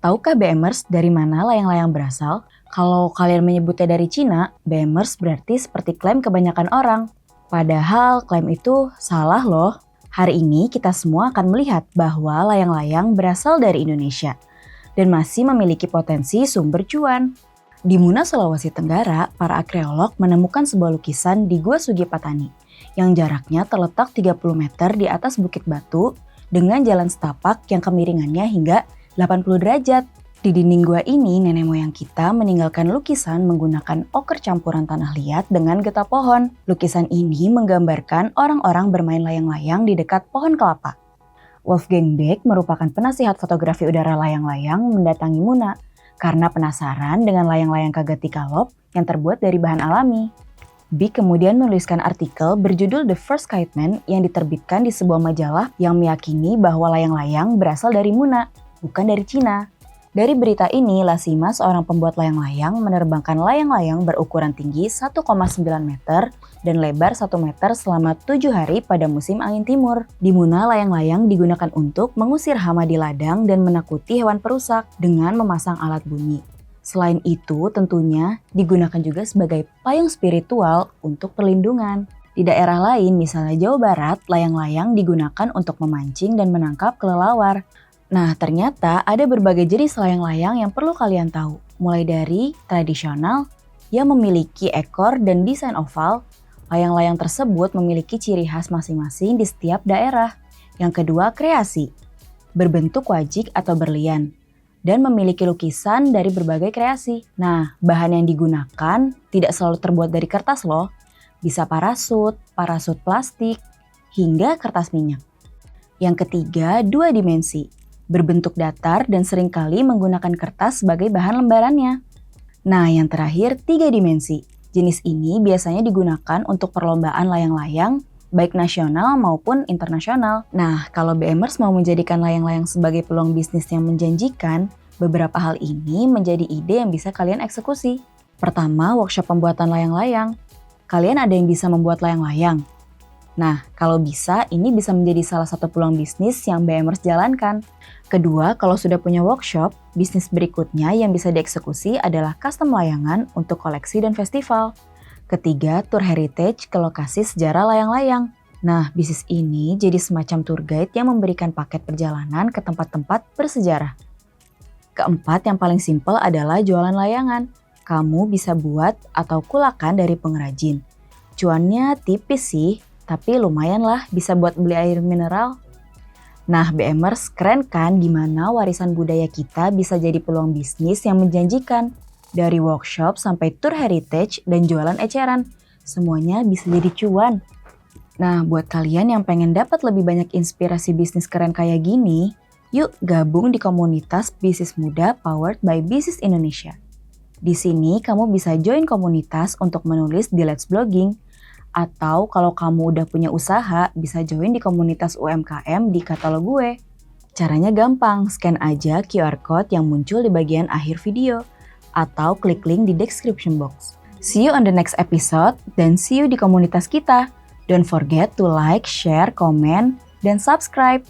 Tahukah BMers dari mana layang-layang berasal? Kalau kalian menyebutnya dari Cina, BMers berarti seperti klaim kebanyakan orang. Padahal klaim itu salah loh. Hari ini kita semua akan melihat bahwa layang-layang berasal dari Indonesia dan masih memiliki potensi sumber cuan. Di Muna, Sulawesi Tenggara, para arkeolog menemukan sebuah lukisan di Gua Sugipatani yang jaraknya terletak 30 meter di atas bukit batu dengan jalan setapak yang kemiringannya hingga 80 derajat. Di dinding gua ini, nenek moyang kita meninggalkan lukisan menggunakan oker campuran tanah liat dengan getah pohon. Lukisan ini menggambarkan orang-orang bermain layang-layang di dekat pohon kelapa. Wolfgang Beck merupakan penasihat fotografi udara layang-layang mendatangi Muna karena penasaran dengan layang-layang Kagati-Kalop yang terbuat dari bahan alami. Beck kemudian menuliskan artikel berjudul The First Kiteman yang diterbitkan di sebuah majalah yang meyakini bahwa layang-layang berasal dari Muna, bukan dari Cina. Dari berita ini, Lasima, seorang pembuat layang-layang, menerbangkan layang-layang berukuran tinggi 1,9 meter dan lebar 1 meter selama 7 hari pada musim angin timur. Di Muna, layang-layang digunakan untuk mengusir hama di ladang dan menakuti hewan perusak dengan memasang alat bunyi. Selain itu, tentunya digunakan juga sebagai payung spiritual untuk perlindungan. Di daerah lain, misalnya Jawa Barat, layang-layang digunakan untuk memancing dan menangkap kelelawar. Nah, ternyata ada berbagai jenis layang-layang yang perlu kalian tahu. Mulai dari tradisional yang memiliki ekor dan desain oval, layang-layang tersebut memiliki ciri khas masing-masing di setiap daerah. Yang kedua, kreasi, berbentuk wajik atau berlian, dan memiliki lukisan dari berbagai kreasi. Nah, bahan yang digunakan tidak selalu terbuat dari kertas loh. Bisa parasut plastik, hingga kertas minyak. Yang ketiga, dua dimensi, berbentuk datar dan seringkali menggunakan kertas sebagai bahan lembarannya. Nah, yang terakhir, 3 dimensi. Jenis ini biasanya digunakan untuk perlombaan layang-layang, baik nasional maupun internasional. Nah, kalau BMers mau menjadikan layang-layang sebagai peluang bisnis yang menjanjikan, beberapa hal ini menjadi ide yang bisa kalian eksekusi. Pertama, workshop pembuatan layang-layang. Kalian ada yang bisa membuat layang-layang? Nah, kalau bisa, ini bisa menjadi salah satu peluang bisnis yang BMers jalankan. Kedua, kalau sudah punya workshop, bisnis berikutnya yang bisa dieksekusi adalah custom layangan untuk koleksi dan festival. Ketiga, tour heritage ke lokasi sejarah layang-layang. Nah, bisnis ini jadi semacam tour guide yang memberikan paket perjalanan ke tempat-tempat bersejarah. Keempat, yang paling simpel adalah jualan layangan. Kamu bisa buat atau kulakan dari pengrajin. Cuannya tipis sih, tapi lumayan lah bisa buat beli air mineral. Nah, BMers, keren kan gimana warisan budaya kita bisa jadi peluang bisnis yang menjanjikan? Dari workshop sampai tour heritage dan jualan eceran, semuanya bisa jadi cuan. Nah, buat kalian yang pengen dapat lebih banyak inspirasi bisnis keren kayak gini, yuk gabung di komunitas bisnis muda powered by Bisnis Indonesia. Di sini kamu bisa join komunitas untuk menulis di Let's Blogging, atau kalau kamu udah punya usaha, bisa join di komunitas UMKM di katalog gue. Caranya gampang, scan aja QR code yang muncul di bagian akhir video, atau klik link di description box. See you on the next episode, dan see you di komunitas kita. Don't forget to like, share, comment, dan subscribe.